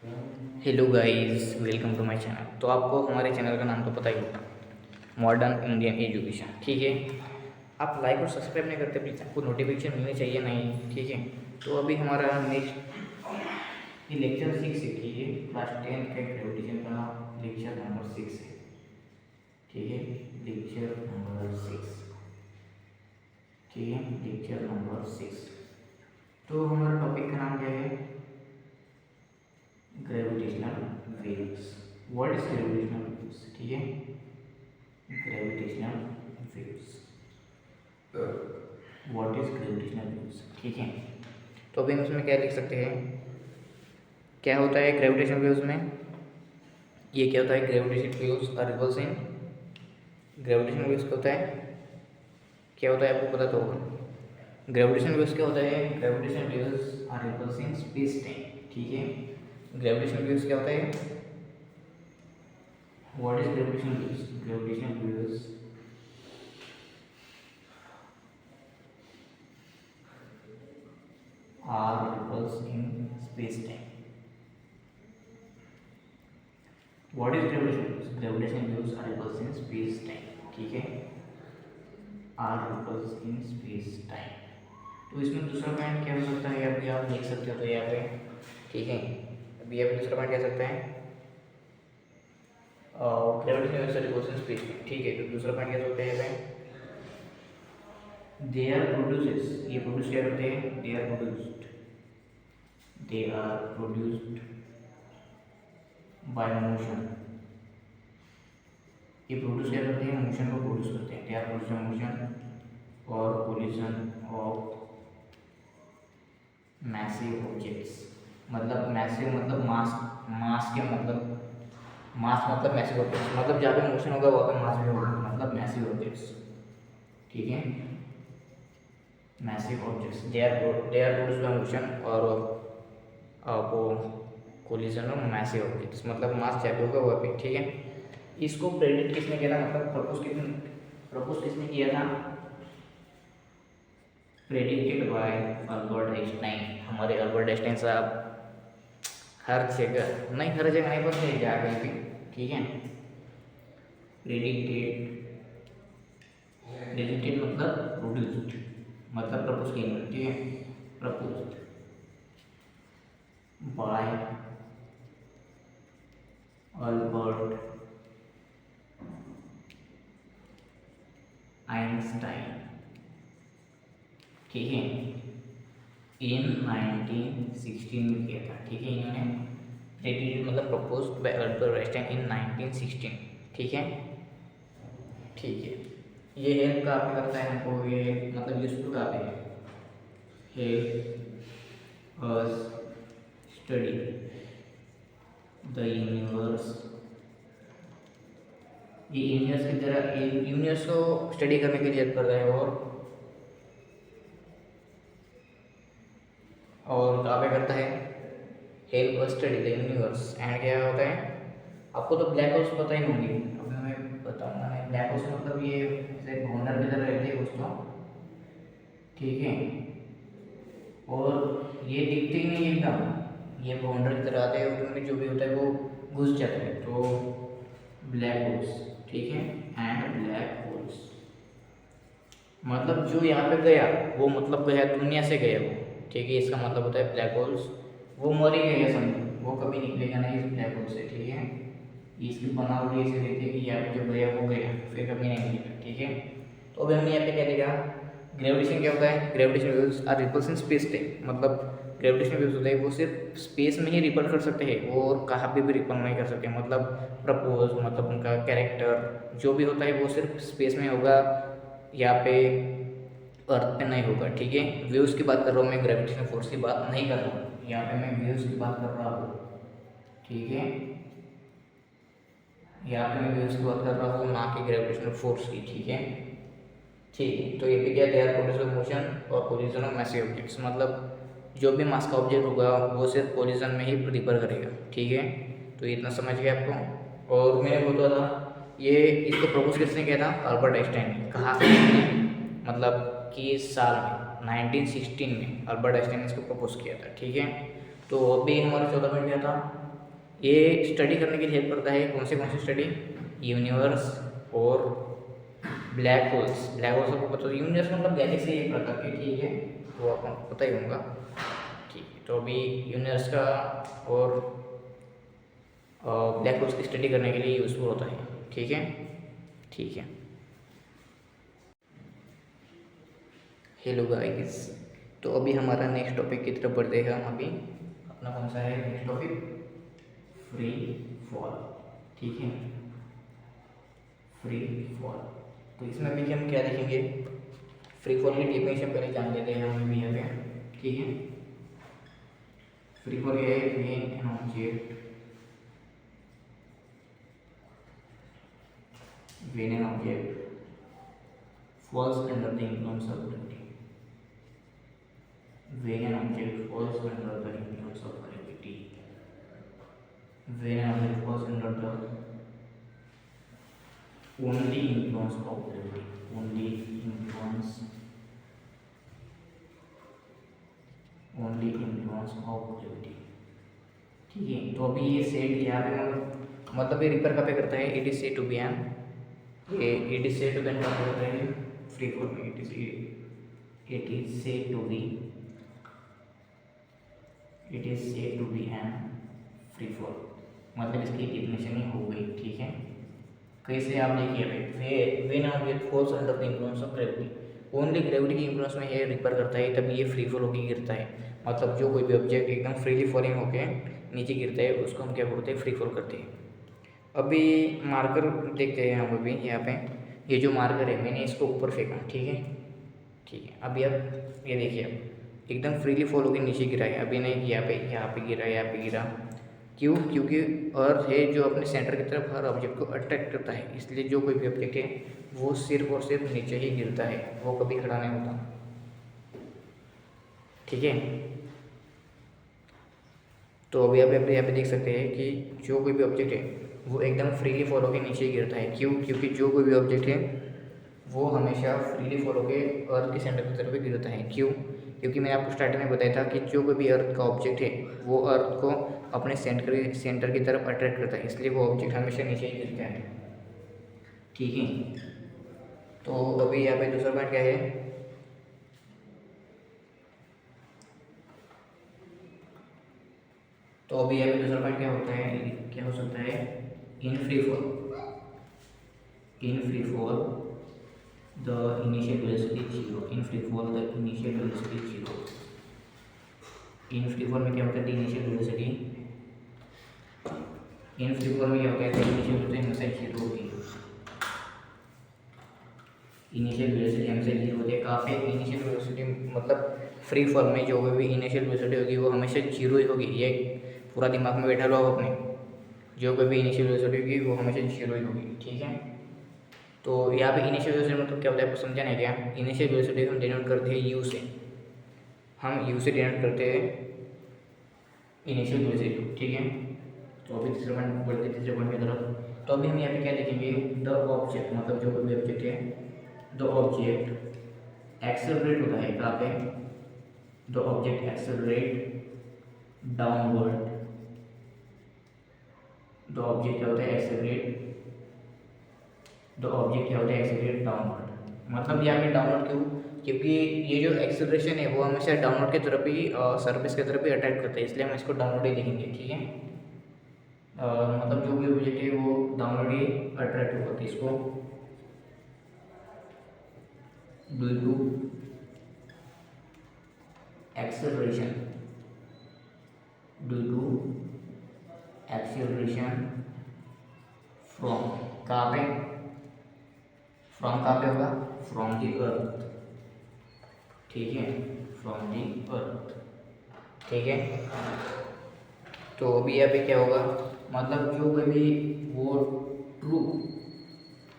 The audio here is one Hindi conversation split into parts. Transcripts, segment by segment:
Hello guys, welcome to my channel. तो आपको हमारे चैनल का नाम तो पता ही होगा, मॉडर्न इंडियन एजुकेशन। ठीक है, आप लाइक और सब्सक्राइब नहीं करते, प्लीज़ आपको नोटिफिकेशन मिलनी चाहिए नहीं। ठीक है, तो अभी हमारा नेक्स्ट ये लेक्चर 6 है। ठीक है, क्लास 10 का ग्रेविटेशन का लेक्चर नंबर 6 है। ठीक है, लेक्चर नंबर 6। ठीक है, लेक्चर नंबर 6। तो हमारा टॉपिक का नाम क्या है? Gravitational waves. What is gravitational waves? ठीक है, gravitational waves, what is gravitational waves. ठीक है, तो अभी हम इसमें क्या लिख सकते हैं? क्या होता है ग्रेविटेशनल वेव्स में? ये क्या होता है? Gravitational waves are ripples in, gravitational waves क्या होता है? क्या होता है आपको पता तो होगा। ग्रेविटेशनल वेव्स क्या होता है? Gravitational waves are ripples in space time. ठीक है, ग्रेविटेशनल वेव्स क्या होता है? What is gravitational waves? Gravitational waves are ripples in space-time. What is gravitational waves? Gravitational waves are ripples in space-time. ठीक है, are ripples in space-time. तो इसमें दूसरा पॉइंट क्या हो सकता है? अभी आप देख सकते हो तो यहाँ पे, ठीक है, अभी यहाँ पे दूसरा पॉइंट क्या सकता है? Gravitational waves are ripples in space time. ठीक है, तो दूसरा पॉइंट क्या होता है यहाँ पे? दे आर प्रोड्यूसेस, ये प्रोड्यूस क्या करते हैं? They are produced, they are produced by motion। ये प्रोड्यूस क्या करते हैं? मोशन को प्रोड्यूस करते हैं। they are produced by motion और collision of massive objects। मतलब मैसिव मतलब मास, मास के मतलब मास मतलब मैसिव ऑब्जेक्ट्स, मतलब जहाँ पे मोशन होगा वहाँ पे मास भी होगा, मतलब मैसिव ऑब्जेक्ट्स। ठीक है, massive objects they are produced by motion और वो कोलिजन और मैसिव ऑब्जेक्ट्स, मतलब मास जहाँ पे होगा वहाँ पे। ठीक है, इसको प्रेडिक्ट किसने किया था? मतलब प्रपोज किसने किया था? Predicted bye Albert Einstein. हमारे अल्बर्ट आइंस्टाइन साहब हर जगह नहीं, हर जगह नहीं, पर जा गए भी। ठीक है, प्रेडिक्टेड, प्रेडिक्टेड मतलब प्रोड्यूस्ड, मतलब प्रपोज किया। ठीक है, प्रपोज्ड बाय अल्बर्ट आइंस्टाइन। ठीक है, इन 1916 में किया था। ठीक है, इन्होंने प्रेडिक्टेड मतलब प्रपोज्ड बाय अल्बर्ट आइंस्टाइन इन 1916। ठीक है, ठीक है, ये हेल्प काफ़ी करता है हमको, ये मतलब यूजफुल काफ़ी है। Help us study the universe. ये यूनिवर्स की तरह, यूनिवर्स को स्टडी करने के लिए हेल्प करता है। और कहाँ पे करता है? Help us study the universe. And क्या होता है? आपको तो ब्लैक होल्स पता ही होंगे, अभी मैं बताऊंगा। नहीं, ब्लैक होल्स मतलब ये जैसे भंडार की तरह रहते हैं कुछ तो। ठीक है, और ये दिखते ही नहीं एकदम, ये भंडार की तरह आते हैं और उनमें जो भी होता है वो घुस जाता है। तो ब्लैक होल्स, ठीक है, एंड ब्लैक होल्स मतलब जो यहाँ पे गया वो मतलब गया दुनिया से गया वो। ठीक है, इसका मतलब होता है ब्लैक होल्स वो मर ही गया, समझो, वो कभी निकलेगा नहीं इस ब्लैक होल से। ठीक है, इसकी बनावट ऐसे रहती है कि यहाँ पे जो गया वो गया, फिर कभी नहीं निकलेगा। ठीक है, तो अभी हमने यहाँ पे क्या देखा? ग्रेविटेशन क्या होता है? Gravitation waves are ripples in space time. मतलब ग्रेविटेशन वेव्स होता है वो सिर्फ स्पेस में ही रिपल कर सकते हैं, वो और कहाँ पे भी रिपल नहीं कर सकते। मतलब प्रपोज मतलब उनका कैरेक्टर जो भी होता है वो सिर्फ स्पेस में होगा, यहाँ पे अर्थ पे नहीं होगा। ठीक है, वेव्स की बात कर रहा हूँ मैं, ग्रेविटेशनल फोर्स की बात नहीं कर रहा हूँ। यहाँ पे मैं वेव्स की बात कर रहा हूँ। ठीक है, यहाँ पे मैं वेव्स की बात कर रहा हूँ, ना कि ग्रेविटेशनल फोर्स की। ठीक है, ठीक है, तो ये भी क्या? They are produce by motion और कोलिजन ऑफ मैसिव ऑब्जेक्ट्स। मतलब जो भी मास का ऑब्जेक्ट होगा वो सिर्फ कोलिजन में ही रिपर करेगा। ठीक है, तो इतना समझ गया आपको। और मैंने बोला था ये, इसको प्रपोज किसने किया था? अल्बर्ट आइंस्टाइन ने। कहाँ से? मतलब किस साल में? 1916 में अल्बर्ट आइंस्टाइन ने इसको प्रपोज किया था। ठीक है, तो अभी हमारा चौथा पॉइंट क्या था? ये स्टडी करने के लिए हेल्प करता है। कौन सी स्टडी? यूनिवर्स और ब्लैक होल्स। ब्लैक होल्स आपको पता है, यूनिवर्स मतलब गैलेक्सी एक प्रकार की, ठीक है, वो आपको पता ही होगा। ठीक है, तो अभी यूनिवर्स का और ब्लैक होल्स की स्टडी करने के लिए यूजफुल होता है। ठीक है, ठीक है। हेलो गाइस, तो अभी हमारा नेक्स्ट टॉपिक की तरफ बढ़ते हैं हम। अभी अपना कौन सा है नेक्स्ट टॉपिक? Free fall. ठीक है, फ्री फॉल। तो इसमें भी हम क्या देखेंगे? फ्री फॉल की डेफिनेशन पहले जान लेते हैं हम भी यहाँ पे। ठीक है, फ्री फॉल ये है when an object falls under the influence of gravity. When an object falls under the influence of gravity. When an object falls under the only influence of gravity. Only influence of gravity. ठीक है, तो अभी ये सेट यहाँ पे मतलब ये रिपर कहाँ पे करता है? It is said to be an it is said to be करता है फ्री फॉल में। It is said to be an free fall, मतलब इसकी डेफिनेशन ही हो गई। ठीक है, कैसे आप देखिए, when object falls under the influence of gravity, only gravity की इन्फ्लुएंस में ये रिपर करता है, तभी ये फ्री फॉल होकर गिरता है। मतलब जो कोई भी ऑब्जेक्ट एकदम फ्रीली फॉलिंग होके नीचे गिरता है उसको हम क्या बोलते हैं? फ्री फॉल करते हैं। अभी मार्कर देखते हैं हम। अभी यहाँ पे ये जो मार्कर है मैंने इसको ऊपर फेंका, ठीक है, ठीक है। अभी अब ये देखिए, अब एकदम फ्रीली फॉल होकर नीचे गिरा है। अभी नहीं, यहाँ पे गिरा, यहाँ पे गिरा। क्यों? क्योंकि अर्थ है जो अपने सेंटर की तरफ हर ऑब्जेक्ट को अट्रैक्ट करता है, इसलिए जो कोई भी ऑब्जेक्ट है वो सिर्फ और सिर्फ नीचे ही गिरता है, वो कभी खड़ा नहीं होता। ठीक है, तो अभी आप यहाँ पे देख सकते हैं कि जो कोई भी ऑब्जेक्ट है वो एकदम फ्रीली फॉल होकर नीचे ही गिरता है। क्यों? क्योंकि जो कोई भी ऑब्जेक्ट है वो हमेशा फ्रीली फॉल होकर अर्थ के सेंटर की तरफ गिरता है। क्यों? क्योंकि मैंने आपको स्टार्टिंग में बताया था कि जो कोई भी अर्थ का ऑब्जेक्ट है वो अर्थ को अपने सेंटर की तरफ अट्रैक्ट करता है, इसलिए वो ऑब्जेक्ट हमेशा नीचे ही गिरता है। ठीक है, तो अभी यहाँ पे दूसरा पॉइंट क्या है? तो अभी यहाँ पे दूसरा पॉइंट क्या होता है, क्या हो सकता है? In free fall the initial velocity zero. In free fall the initial velocity zero. In free fall में क्या होता है? Initial velocity in free fall में क्या होता है? इनिशियल वेलोसिटी हमेशा जीरो होती है। इनिशियल वेलोसिटी हमेशा जीरो होती है। काफ़ी इनिशियल वेलोसिटी मतलब फ्री फॉल में जो भी इनिशियल वेलोसिटी होगी वो हमेशा जीरो ही होगी। ये पूरा दिमाग में बैठा लो आप अपने, जो कोई भी इनिशियल वेलोसिटी होगी वो हमेशा जीरो ही होगी। ठीक है, तो यहाँ पे इनिशियल वेलोसिटी मतलब क्या होता है आपको समझा नहीं क्या? इनिशियल वेलोसिटी हम डिनोट करते हैं यू से, हम यू से डिनोट करते हैं इनिशियल वेलोसिटी। ठीक है, तो अभी तीसरे पॉइंट की तरफ। तो अभी हम यहाँ पे क्या देखेंगे? द ऑब्जेक्ट, मतलब जो कोई भी ऑब्जेक्ट है, द ऑब्जेक्ट एक्सेलरेट होता है कहाँ पे? The object accelerate downward. The object क्या होता है? Accelerate downward. मतलब यहाँ पे डाउनवर्ड क्यों? क्योंकि ये जो एक्सेलरेशन है वो हमेशा डाउनवर्ड की तरफ ही, सरफेस की तरफ ही अट्रैक्ट करता है, इसलिए हम इसको डाउनवर्ड ही देखेंगे। ठीक है, मतलब जो भी ऑब्जेक्ट है वो डाउनवर्ड ही अट्रैक्ट होता है, इसको ड्यू टू एक्सेलरेशन फ्रॉम कहाँ पे? फ्रॉम कहाँ पे होगा? फ्रॉम दी अर्थ। ठीक है, फ्रॉम दी अर्थ। ठीक है, तो अभी यहाँ पे क्या होगा? मतलब जो कोई भी वो ट्रू,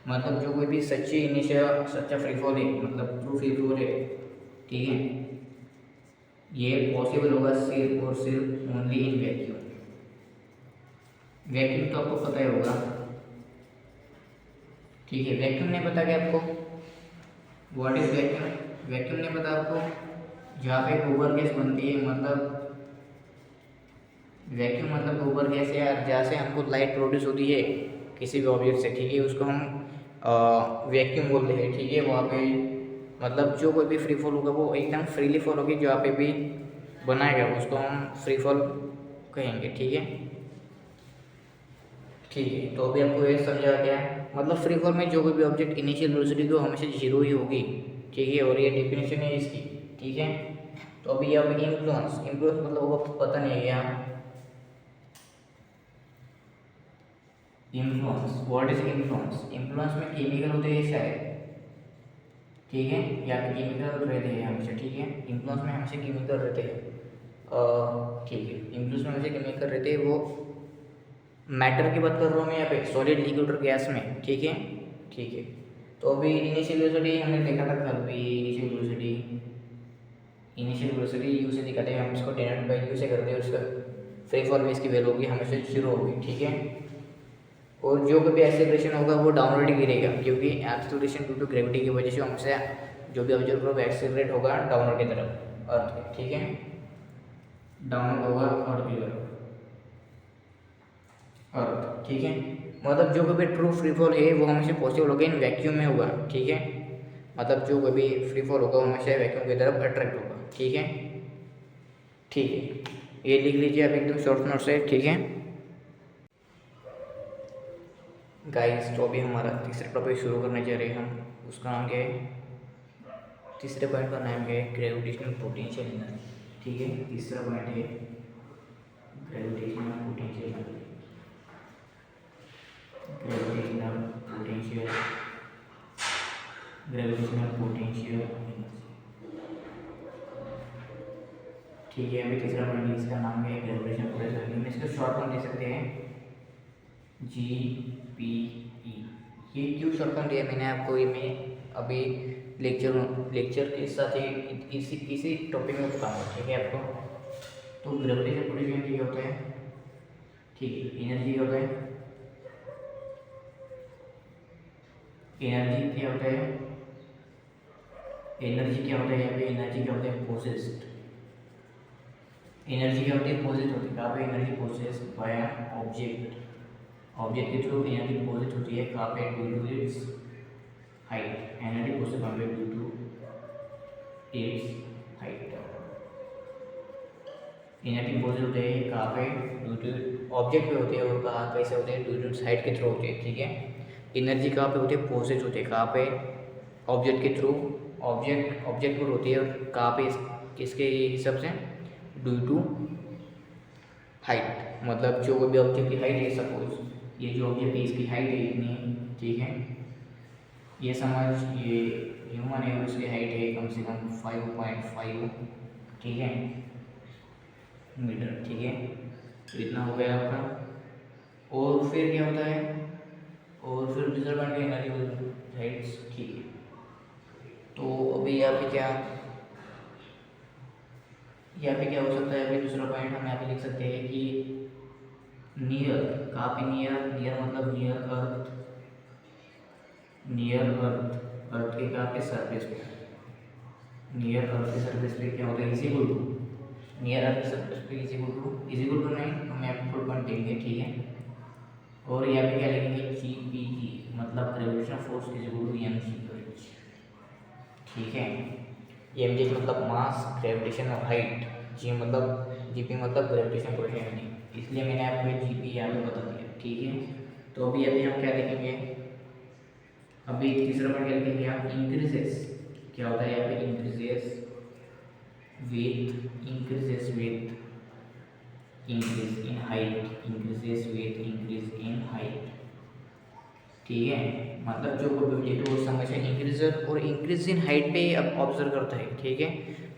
मतलब जो कोई भी सच्चा फ्री फॉल है, मतलब ट्रू फ्री फॉल है, ठीक है, ये पॉसिबल होगा सिर्फ और सिर्फ ओनली इन वैक्यूम। वैक्यूम तो आपको पता ही होगा। ठीक है, वैक्यूम नहीं पता क्या आपको? What is vacuum? वैक्यूम नहीं पता आपको? जहाँ पे गोबर गैस बनती है, मतलब वैक्यूम मतलब ऊपर गैस या जहाँ से हमको लाइट प्रोड्यूस होती है किसी भी ऑब्जेक्ट से, ठीक है, उसको हम वैक्यूम बोलते हैं, ठीक है। वहाँ पे मतलब जो कोई भी फ्री फॉल होगा वो एकदम फ्रीली फॉल होगी, जहाँ पे भी बनाएगा उसको हम फ्री फॉल कहेंगे, ठीक है। ठीक है, तो अभी आपको ये समझा गया, मतलब फ्री फॉल में जो कोई भी ऑब्जेक्ट इनिशियल वेलोसिटी को हमेशा जीरो ही होगी, ठीक है, और ये डेफिनेशन है इसकी, ठीक है। तो अभी अब इन्फ्लुएंस, इन्फ्लुएंस मतलब वो पता नहीं है यहाँ influence, what is influence. Influence में केमिकल होते हैं शायद, ठीक है, या फिर केमिकल रहते हैं हमेशा, ठीक है। इन्फ्लुएंस में हमेशा केमिकल रहते हैं, ठीक है, इन्फ्लुएंस में हमेशा केमिकल रहते हैं। वो मैटर की बात कर रहा हूँ मैं यहाँ पे, सॉलिड लिक्विड और गैस में, ठीक है, ठीक है। तो अभी इनिशियल वेलोसिटी हमने देखा था कल भी, इनिशियल वेलोसिटी यू से दिखाते हैं हम, इसको डेनोट बाई यू से करते हैं, उसका फ्री फॉल में इसकी वैल्यू होगी हमेशा जीरो होगी, ठीक है। और जो भी एक्सेलरेशन होगा वो डाउनवर्ड ही गिरेगा, क्योंकि एक्सेलरेशन ड्यू टू ग्रेविटी की वजह से हमेशा जो भी ऑब्जेक्ट होगा एक्सेलरेट होगा डाउनवर्ड की तरफ, अर्थ के, ठीक है, डाउनवर्ड होगा अर्थ की तरफ, अर्थ, ठीक है। मतलब जो कोई भी ट्रू फ्री फॉल है वो हमेशा पॉसिबल होगा इन वैक्यूम में होगा, ठीक है। मतलब जो कोई भी फ्री फॉल होगा वो हमेशा वैक्यूम की तरफ अट्रैक्ट होगा, ठीक है, ठीक है। ये लिख लीजिए आप एकदम शॉर्ट नोट से, ठीक है गाइस। तो अभी हमारा तीसरा टॉपिक शुरू करने जा रहे हैं हम, उसका नाम क्या है, तीसरे पॉइंट का नाम क्या है, ग्रेविटेशनल पोटेंशियल एनर्जी, ठीक है। तीसरा पॉइंट है gravitational potential energy, gravitational potential, gravitational potential energy, ठीक है। अभी तीसरा पॉइंट इसका नाम है ग्रेविटेशनल पोटेंशियल एनर्जी, इसका शॉर्ट फॉर्म दे सकते हैं GPE। ये क्यों शॉर्ट फॉर्म दिया मैंने आपको, ये मैं अभी लेक्चर के साथ ही इसी टॉपिक में बताऊंगा, ठीक है आपको। तो ग्रेविटेशनल पोटेंशियल एनर्जी क्या होता है, ठीक है, एनर्जी क्या होता है, एनर्जी क्या होता है, एनर्जी क्या होता है, यहाँ पे एनर्जी क्या होता है, पोसेस्ड, एनर्जी क्या होती है, पोजेस होती है, कहाँ पे energy possess by object, object के थ्रू एनर्जी पोजेस होती है, कहाँ पे, due to its height, energy possess कहाँ पे, due to its height, energy possess होते हैं कहाँ पे, ड्यू टू ऑब्जेक्ट पे होते हैं, और कहाँ कैसे होते हैं, ड्यू टू इट्स हाइट के थ्रू होते हैं, ठीक है। एनर्जी कहाँ पे होती है, पोसेस होते हैं कहाँ पे, ऑब्जेक्ट के थ्रू, ऑब्जेक्ट पर होती है, और कहाँ पे, किसके हिसाब से, ड्यू टू हाइट, मतलब जो भी ऑब्जेक्ट की हाइट है, सपोज ये जो ऑब्जेक्ट है इसकी हाइट है इतनी, ठीक है, ये समझ ये ह्यूमन है, उसकी हाइट है कम से कम 5.5, ठीक है, मीटर, ठीक है। तो इतना हो गया आपका। और फिर क्या होता है, और फिर दूसरा पॉइंट है एनर्जी हाइट्स, ठीक है। तो अभी यहाँ पे क्या हो सकता है, अभी दूसरा पॉइंट हम यहाँ पे लिख सकते हैं कि नियर, कहाँ पे नियर, नियर मतलब नियर अर्थ, नियर अर्थ, अर्थ के कहाँ पे, सरफेस पे, नियर अर्थ के सरफेस पे क्या होता है, is equal to, near earth के सरफेस पे इज इक्वल टू नहीं, हम यहाँ पे फुल पॉइंट देंगे, ठीक है। और यहाँ पे क्या लिखेंगे, GPE मतलब gravitational force is equal to mg/h, ठीक है। mg मतलब मास, ग्रेविटेशन और हाइट, GP मतलब ग्रेविटेशन पोटेंशियल, इसलिए मैंने आपको GP यहाँ पे बता दिया, ठीक है। तो अभी हम क्या लिखेंगे, अभी तीसरा पॉइंट क्या लिखेंगे आप, इंक्रीजेस, क्या होता है यहाँ पे, increases with increase in height, increases with increase in height, ठीक है। मतलब जो कोई ऑब्जेक्ट है वो हमेशा इंक्रीजर और इंक्रीज इन हाइट पे अब ऑब्जर्व करता है, ठीक है,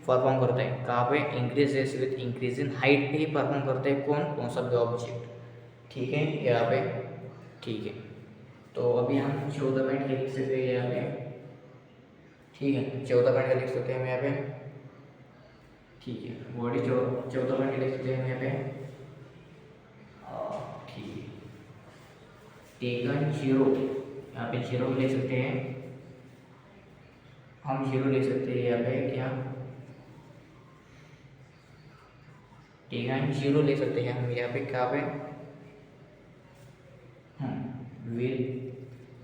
परफॉर्म करता है, कहाँ पे, increases with increase in height पे ही परफॉर्म करता है, कौन सा भी ऑब्जेक्ट, ठीक है, यहाँ पे, ठीक है। तो अभी हम 14 पॉइंट लिख सकते हैं यहाँ पे, ठीक है, 14 पॉइंट लिख सकते हैं हम यहाँ पे, ठीक है, बॉडी 14 पॉइंट लिख सकते हैं हम यहाँ पे, ठीक है। टेकन 0, यहाँ पे 0 ले सकते हैं हम, 0 ले सकते हैं यहाँ पे क्या, ठीक है, जीरो ले सकते हैं हम यहाँ पे, क्या पे विल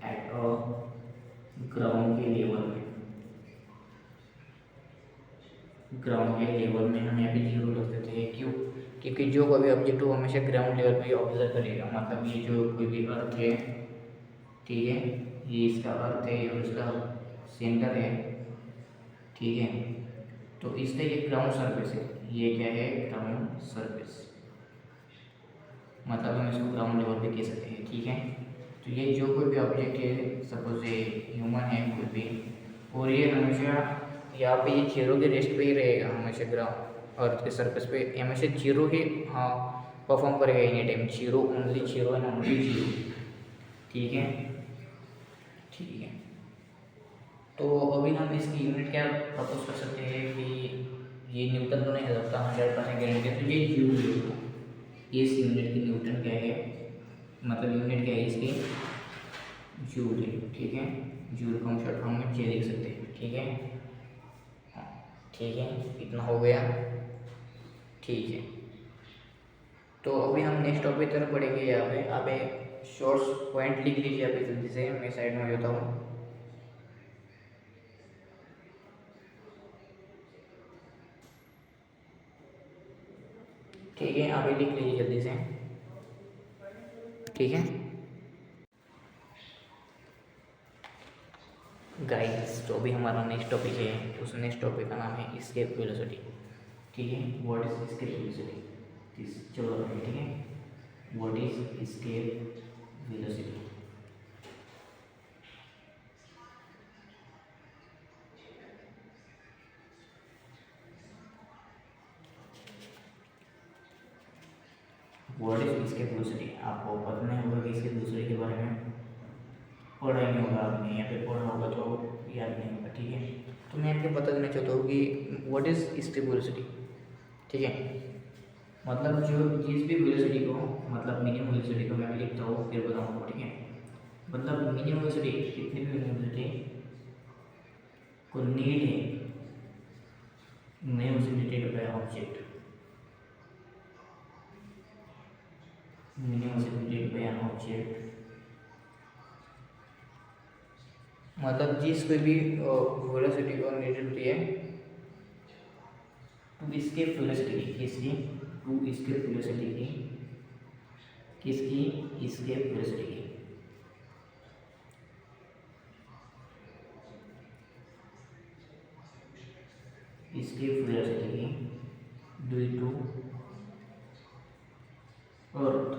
एट अ ग्राउंड के लेवल में, ग्राउंड के लेवल में हम यहाँ पे जीरो रख देते हैं। क्यों? क्योंकि जो कोई भी ऑब्जेक्ट हो हमेशा ग्राउंड लेवल पे ऑब्जर्व करेगा। मतलब ये जो कोई भी अर्थ है, ठीक है, ये इसका अर्थ है और इसका सेंटर है, ठीक है, तो इसका ये ग्राउंड सरफेस है। ये क्या है? Ground surface. मतलब हम इसको ग्राउंड लेवल पे कह सकते हैं, ठीक है। तो ये जो कोई भी ऑब्जेक्ट है, सपोज ये ह्यूमन है कोई भी, और ये हमेशा यहाँ पे ये जीरो के रेस्ट पे ही रहेगा हमेशा, ग्राउंड अर्थ के सरफेस पे हमेशा जीरो ही हाँ परफॉर्म करेगा any time, zero only zero and only zero, ठीक है, ठीक है। तो अभी हम इसकी यूनिट क्या प्रपोज कर सकते हैं कि ये न्यूटन तो नहीं हो सकता 100% गारंटी, तो ये जूल है। इस यूनिट की न्यूटन क्या है, मतलब यूनिट क्या है इसकी? जूल है, ठीक है। जूल को हम शॉर्ट फॉर्म में जे लिख सकते हैं, ठीक है, ठीक है, इतना हो गया, ठीक है। तो अभी हम नेक्स्ट टॉपिक तरफ पढ़ेंगे। यहाँ पे आप एक शॉर्ट्स पॉइंट लिख लीजिए अभी जल्दी से, मैं साइड में हो जाता हूँ, ठीक है, आप ये लिख लीजिए जल्दी से, ठीक है गाइस। तो अभी हमारा नेक्स्ट टॉपिक है, उस नेक्स्ट टॉपिक का नाम है एस्केप वेलोसिटी, ठीक है। What is escape velocity? चलो ठीक है, what is escape velocity? What is escape velocity? आपको पता नहीं होगा कि इसके दूसरे के बारे में पढ़ा ही नहीं होगा आपने, या फिर पढ़ा होगा तो याद नहीं होगा, ठीक है। तो मैं आपको बता देना चाहता हूँ कि व्हाट इज एस्केप वेलोसिटी, ठीक है। मतलब जो जिस भी वेलोसिटी को, मतलब मिनिमम वेलोसिटी को मैं लिखता हूँ फिर बताऊँगा, ठीक है। मतलब मिनिमम वेलोसिटी कितनी भी मिनिमम वेलोसिटी को नीड है minimum velocity by object, minimum velocity bye an object, मतलब जिस कोई भी वेलोसिटी को नीडेड होती है टू इसके वेलोसिटी की, किसकी? टू इसके वेलोसिटी की, किसकी? इसके वेलोसिटी की, इसके वेलोसिटी की ड्यू टू अर्थ।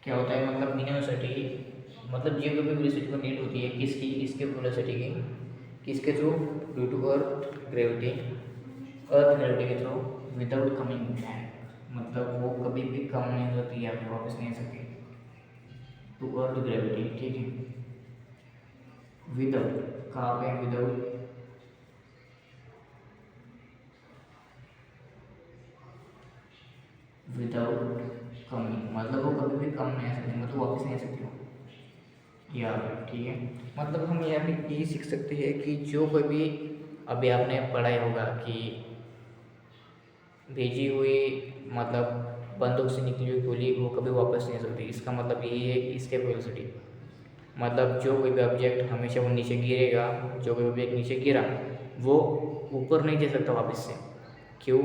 क्या होता है? मतलब मिनिमम वेलोसिटी, मतलब जो भी वेलोसिटी को नीड होती है किसकी? इसके वेलोसिटी की, किसके थ्रू? Due to earth gravity, earth gravity के थ्रू, विदाउट कमिंग बैक, मतलब वो कभी भी कम नहीं हो सकती, या फिर वापस नहीं आ सकती, टू अर्थ ग्रेविटी, ठीक है। विदाउट, कहाँ पे? विदाउट, विदाउट कमिंग, मतलब वो कभी भी कम नहीं आ सकती, मतलब वापस नहीं आ सकती वो, यहाँ पे, ठीक है। मतलब हम यहाँ पे ये सीख सकते हैं कि जो कोई भी, अभी आपने पढ़ा ही होगा कि भेजी हुई, मतलब बंदूक से निकली हुई गोली वो कभी वापस नहीं आ सकती। इसका मतलब यही है इसके वेलोसिटी, मतलब जो कोई भी ऑब्जेक्ट हमेशा वो नीचे गिरेगा, जो कोई ऑब्जेक्ट नीचे गिरा वो ऊपर नहीं जा सकता वापस से। क्यों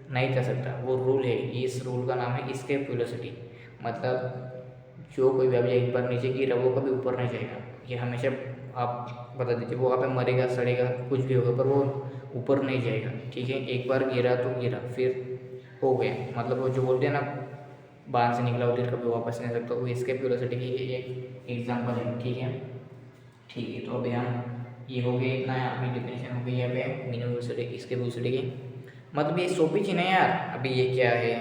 नहीं जा सकता? वो रूल है, इस रूल का नाम है एस्केप वेलोसिटी। मतलब जो कोई भी ऑब्जेक्ट एक बार नीचे गिरा वो कभी ऊपर नहीं जाएगा, ये हमेशा आप बता दीजिए, वो वहाँ पे मरेगा, सड़ेगा, कुछ भी होगा, पर वो ऊपर नहीं जाएगा, ठीक है। एक बार गिरा तो गिरा, फिर हो गया, मतलब वो जो बोलते हैं ना बांध से निकला उधर कभी वापस नहीं आ सकता, वो एस्केप वेलोसिटी की एक एग्जाम्पल है, ठीक है, ठीक है। तो अभी हम ये हो गया, इतना अभी डिफिनेशन हो गई यहाँ पे मिनिमम वेलोसिटी, एस्केप वेलोसिटी की। मतलब ये सोपी चीज़ है यार। अभी ये क्या है?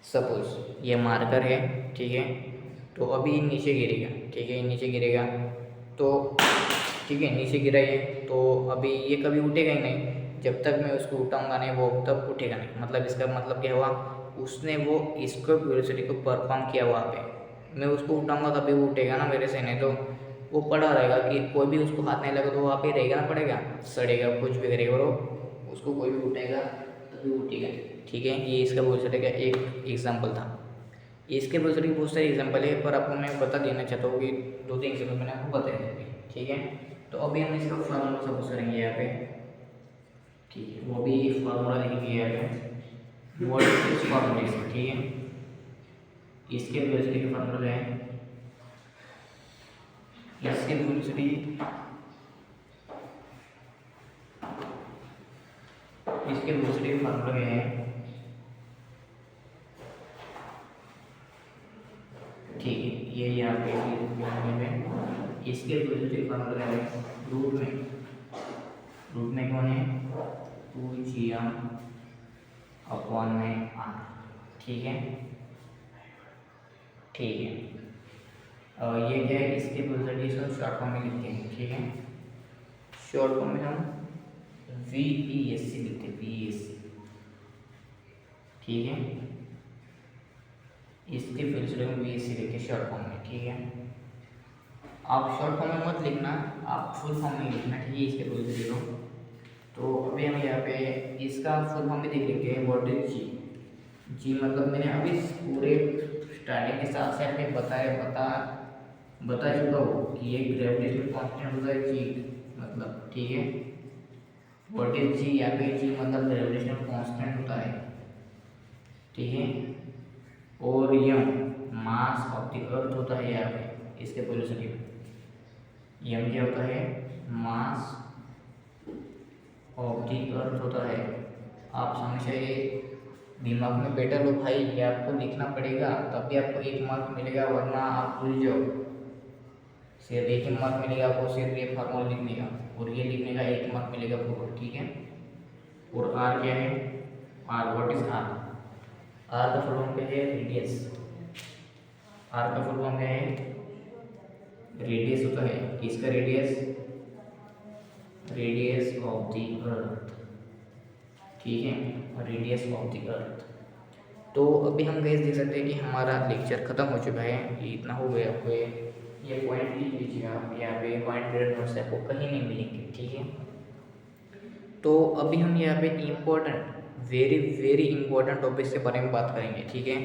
सपोज ये मार्कर है, ठीक है, तो अभी नीचे गिरेगा, ठीक है, नीचे गिरेगा तो ठीक है, नीचे गिरा ये, तो अभी ये कभी उठेगा ही नहीं, जब तक मैं उसको उठाऊंगा नहीं वो तब उठेगा नहीं। मतलब इसका मतलब क्या हुआ? उसने वो इसको वेलोसिटी को परफॉर्म किया वहाँ पे, मैं उसको उठाऊंगा तभी वो उठेगा ना मेरे से, नहीं तो वो पड़ा रहेगा कि कोई भी उसको हाथ नहीं लगा तो वहाँ पे रहेगा ना, पड़ेगा, सड़ेगा, कुछ भी करेगा, और उसको कोई भी उठेगा तभी वो ठीक है। ठीक है, ये इसका बहुत सारे का एक एग्जाम्पल था। इसके बहुत सारे एग्जाम्पल है, पर आपको मैं बता देना चाहता हूँ कि 2-3 एग्जाम्पल मैंने आपको बताए थे। ठीक है, तो अभी हम इसका फार्मूला सपोज करेंगे यहाँ पे। ठीक है, वो भी फार्मूला लिखेंगे यहाँ पे, व्हाट इज फार्मूला। ठीक है, इसके वेलोसिटी का फार्मूला है, इसके वेलोसिटी का फार्मूला है। ठीक है, ये यहाँ पे इसके वेलोसिटी का फार्मूला है रूट में कौन है 2gm/r। ठीक है, ठीक है, और ये क्या है, इसके वेलोसिटी को शॉर्ट फॉर्म में लिखते हैं। ठीक है, शॉर्ट फॉर्म में हम VESC लिखते हैं, VESC। ठीक है, इसके वेलोसिटी को VESC लिखते हैं शॉर्ट फॉर्म में। ठीक है, आप शॉर्ट फॉर्म में मत लिखना, आप फुल फॉर्म में लिखना। ठीक है, इसके वेलोसिटी को। तो अभी हम यहाँ पे इसका फुल फॉर्म में देख लेंगे, व्हाट इज जी मतलब मैंने अभी पूरे स्टार्टिंग के साथ से आपने बता चुका हूँ कि ये ग्रेविटेशनल कांस्टेंट होता है जी मतलब। ठीक है, व्हाट इज जी, यहाँ पे जी मतलब ग्रेविटेशनल कांस्टेंट होता है। ठीक है, और यम मास ऑफ द अर्थ होता है यहाँ पे इसके वेलोसिटी में। यम क्या होता है, मास ऑफ द अर्थ होता है। आप हमेशा ये दिमाग में बैठा लो भाई, ये आपको लिखना पड़ेगा, तब भी आपको 1 मार्क मिलेगा, वरना आप भूल जाओ। सिर्फ 1 मार्क मिलेगा आपको, सिर्फ ये फार्मूला लिखने का, और ये लिखने का 1 मार्क मिलेगा पूरा। ठीक है, और आर क्या है, R what is R, R का फुल फॉर्म क्या है, रेडियस। आर का फुल फॉर्म क्या है, रेडियस होता है। किसका radius, radius of the earth. ठीक है, रेडियस ऑफ द अर्थ। तो अभी हम गैस देख सकते हैं कि हमारा लेक्चर खत्म हो चुका है, ये इतना हो गया। आपको ये पॉइंट लिख लीजिएगा आप यहाँ पे, पॉइंट नोट्स आपको कहीं नहीं मिलेंगे। ठीक है, तो अभी हम यहाँ पे important very very important topics के बारे में बात करेंगे। ठीक है,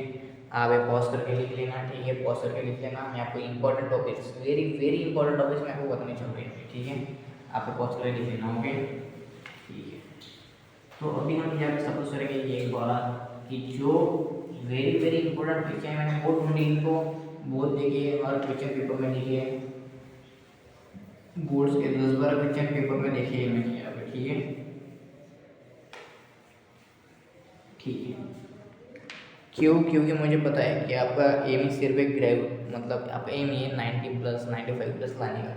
आप पॉज करके लिख लेना। ठीक है, पॉज करके लिख लेना। मैं आपको important topics, very very important topics मैं आपको बताने चल रही हूँ। ठीक है, आपको पॉज करके लिख लेना। ओके, ठीक है, तो अभी हम यहाँ पे सपोज करेंगे ये एक बात कि जो वेरी वेरी इंपॉर्टेंट क्वेश्चन है, मैंने बहुत ढूंढी इनको, बहुत देखिए हर क्वेश्चन पेपर में देखिए, बोर्ड्स के 10-12 क्वेश्चन पेपर में देखिए मैंने यहाँ पे। ठीक है, ठीक है, क्यों, क्योंकि मुझे पता है कि आपका एम ही सिर्फ एक ग्रेव मतलब आपका एम ही है 90+, 95+ लाने का।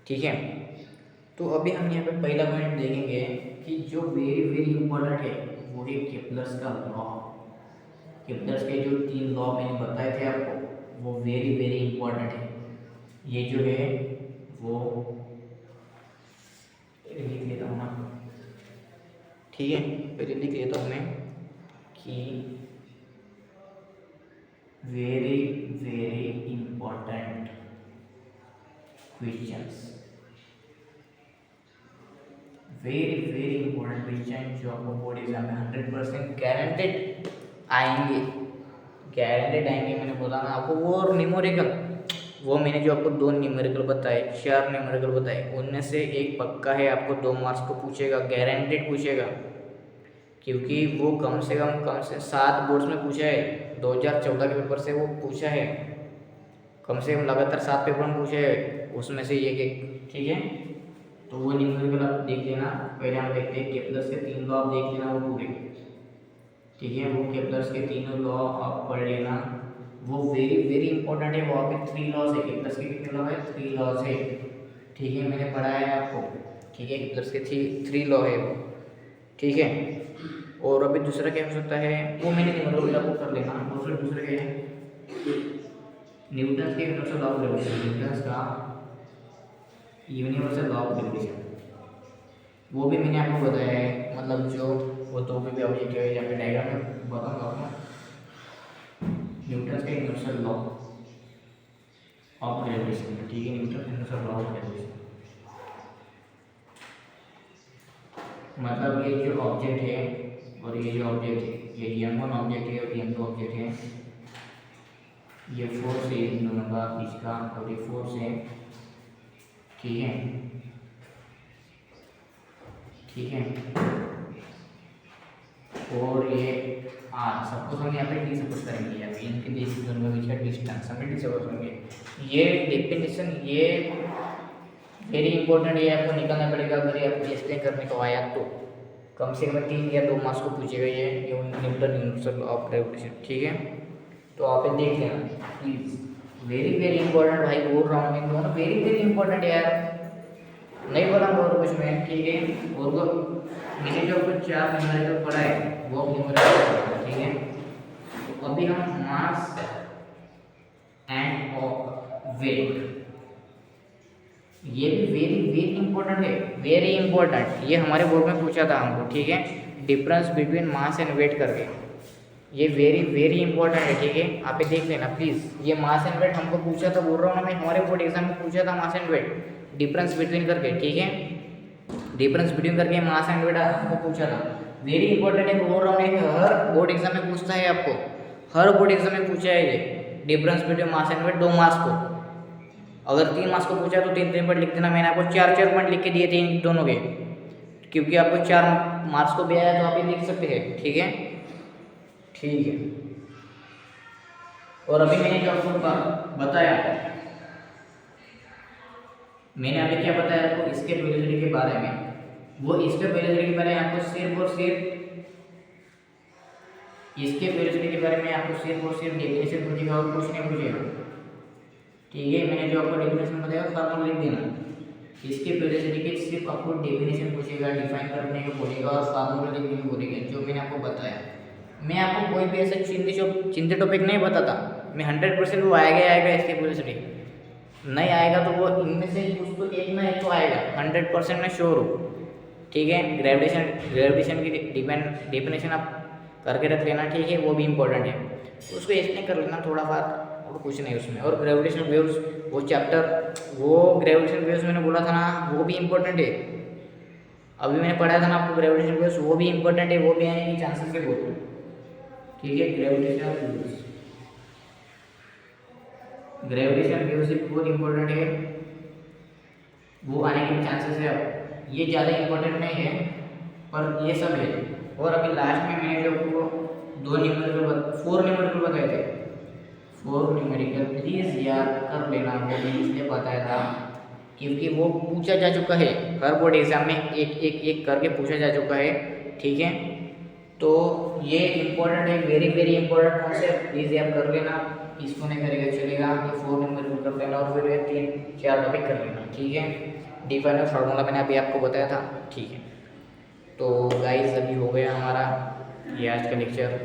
ठीक है, तो अभी हम यहाँ पे पहला पॉइंट देखेंगे कि जो वेरी वेरी इंपॉर्टेंट है वो है केप्लर्स का लॉ। केप्लर्स के जो 3 लॉ मैंने बताए थे आपको, वो वेरी वेरी इंपॉर्टेंट है। ये जो है वो लिख लेता हूँ ना। ठीक है, पहले लिख लेता हूँ मैं कि very very important questions, very very important question जो आपको बोर्ड एग्जाम में 100% गारंटेड आएंगे, गारंटेड आएंगे। मैंने बोला ना आपको, वो न्यूमेरिकल, वो मैंने जो आपको 2 न्यूमेरिकल बताए, 4 न्यूमेरिकल बताए, उनमें से एक पक्का है आपको 2 मार्क्स को पूछेगा, गारंटेड पूछेगा। क्योंकि वो कम से 7 बोर्ड्स में पूछा है, 2014 के पेपर से वो पूछा है, कम से कम लगातार 7 पेपर में पूछे है, उसमें से एक। ठीक है, तो वो न्यूमेरिकल आप देख लेना। पहले हम देखते हैं केप्लर्स के 3 लॉ, आप देख लेना वो पूरे। ठीक है, वो केप्लर्स के 3 लॉ आप पढ़ लेना, वो वेरी वेरी इंपॉर्टेंट है। वहाँ पे 3 लॉज है, केप्लर्स के कितने लॉ है, 3 लॉज है। ठीक है, मैंने पढ़ाया है आपको। ठीक है, केप्लर्स के 3 लॉ है वो। ठीक है, और अभी दूसरा क्या हो सकता है, वो मैंने न्यूमेरिकल आपको कर लेना। और फिर दूसरा क्या है, न्यूटन के universal law of gravitation, Newton का यूनिवर्सल लॉ ऑफ ग्रेविटेशन, वो भी मैंने आपको बताया है। मतलब जो वो 2 भी ऑब्जेक्ट है, यहाँ पे डायग्राम में बताऊंगा आपको। न्यूटन का यूनिवर्सल लॉ ऑफ ग्रेविटेशन। ठीक है, Newton universal law of gravitation मतलब ये जो ऑब्जेक्ट है, और ये जो ऑब्जेक्ट है ये dm1 ऑब्जेक्ट है और dm2 ऑब्जेक्ट है। ये फोर्स है इन दोनों का बीच का और ये फोर्स है, ठीक है, ठीक है। और ये आर सपोज हम यहाँ पे डी सपोज करेंगे या फिर इनके बीच दोनों के बीच का डिस्टेंस हम डी सपोज करेंगे। ये डेफिनेशन ये वेरी इंपॉर्टेंट है, आपको निकालना पड़ेगा अगर ये आपको एक्सप्लेन करने को आया तो। कम से कम 3 या 2 मार्क्स को पूछेगा ये Newton universal law of gravitation, ठीक है। तो आप ये देख लेना प्लीज, वेरी इंपॉर्टेंट भाई, बोल रहा हूँ मैं दोनों वेरी इंपॉर्टेंट यार, नहीं बोला और कुछ में, ठीक है। और वो मैंने जो कुछ 4 न्यूमेरिकल पढ़ा है वो न्यूमेरिकल, ठीक है। तो अभी हम मास एंड वेट, ये भी वेरी इंपॉर्टेंट है, वेरी इंपॉर्टेंट। ये हमारे बोर्ड में पूछा था हमको, ठीक है, difference between mass and weight करके, ये वेरी इंपॉर्टेंट है, ठीक है। आप ये देख लेना प्लीज। ये मास एंड वेट हमको पूछा था, बोल रहा हूँ मैं, हमारे बोर्ड एग्जाम में पूछा था mass and weight, difference between करके, ठीक है, डिफरेंस बिटवीन करके मास एंड वेट हमको पूछा था, वेरी इंपॉर्टेंट है, बोल रहा हूँ। हर बोर्ड एग्जाम में पूछता है आपको, हर बोर्ड एग्जाम में पूछा है ये difference between mass and weight 2 marks को। अगर 3 मार्क्स को पूछा तो 3 पॉइंट लिख देना। मैंने आपको 4 पॉइंट लिख के दिए थे इन दोनों के, क्योंकि आपको 4 मार्क्स को भी आया तो आप ये लिख सकते हैं, ठीक है, ठीक है। और अभी मैंने जो आपको बताया, मैंने अभी क्या बताया आपको इसके वेलोसिटी के बारे में, वो इसके वेलोसिटी के बारे में आपको सिर्फ और सिर्फ इसके वेलोसिटी के बारे में आपको सिर्फ और सिर्फ डेफिनेशन पूछेगा और कुछ नहीं पूछेगा, ठीक है। मैंने जो आपको डेफिनेशन बताया फार्मूला लिख देना, इसके वेलोसिटी के सिर्फ आपको डेफिनेशन पूछेगा, डिफाइन करने को बोलेगा और फार्मूला लिखने को बोलेगा, जो मैंने आपको बताया। मैं आपको कोई भी ऐसा चिंतित टॉपिक नहीं बताता, मैं 100% वो आएगा इसके वेलोसिटी, नहीं आएगा तो वो इनमें से कुछ तो एक ना एक तो आएगा, 100% मैं श्योर हूँ, ठीक है। ग्रेविटेशन की डेफिनेशन आप करके रख लेना, ठीक है, वो भी इम्पोर्टेंट है, उसको एक्सप्लेन कर लेना थोड़ा बहुत, और कुछ नहीं उसमें। और ग्रेविटेशन वेव्स वो चैप्टर, वो ग्रेविटेशन वेव्स मैंने बोला था ना, वो भी इम्पोर्टेंट है, अभी मैंने पढ़ाया था ना आपको ग्रेविटेशन वेव्स, वो भी इम्पोर्टेंट है, वो भी आने के चांसेस है बहुत, ठीक है। ग्रेविटेशन वेव्स बहुत इम्पोर्टेंट है, वो आने के चांसेस है। अब ये ज़्यादा इम्पोर्टेंट नहीं है पर ये सब है। और अभी लास्ट में मैंने जो आपको 4 न्यूमेरिकल बताए थे, 4 न्यूमेरिकल प्लीज़ याद कर लेना, वो मैंने इसलिए बताया था क्योंकि वो पूछा जा चुका है, हर बोर्ड एग्जाम में एक करके पूछा जा चुका है, ठीक है। तो ये इम्पोर्टेंट है, वेरी इंपॉर्टेंट कॉन्सेप्ट, प्लीज़ याद कर लेना, इसको नहीं करेगा चलेगा, ये 4 न्यूमेरिकल कर लेना और फिर 3-4 टॉपिक कर लेना, ठीक है। डिफाइन फार्मूला मैंने अभी आपको बताया था, ठीक है। तो गाइस अभी हो गया हमारा ये आज का लेक्चर।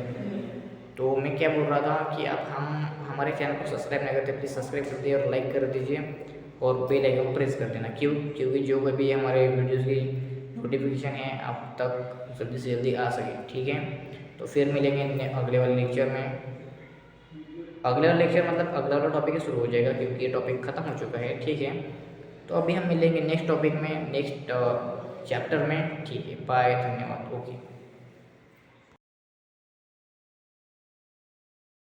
तो मैं क्या बोल रहा था कि आप हमारे चैनल को सब्सक्राइब नहीं करते, प्लीज़ सब्सक्राइब कर दीजिए और लाइक कर दीजिए और बेल आइकन को प्रेस कर देना, क्योंकि जो भी हमारे वीडियोज़ की नोटिफिकेशन है आप तक जल्दी से जल्दी आ सके, ठीक है। तो फिर मिलेंगे अगले वाले लेक्चर में, अगले वाला लेक्चर मतलब अगला वाला टॉपिक शुरू हो जाएगा क्योंकि ये टॉपिक ख़त्म हो चुका है, ठीक है। तो अभी हम मिलेंगे नेक्स्ट टॉपिक में, नेक्स्ट चैप्टर में, ठीक है। बाय, धन्यवाद, ओके।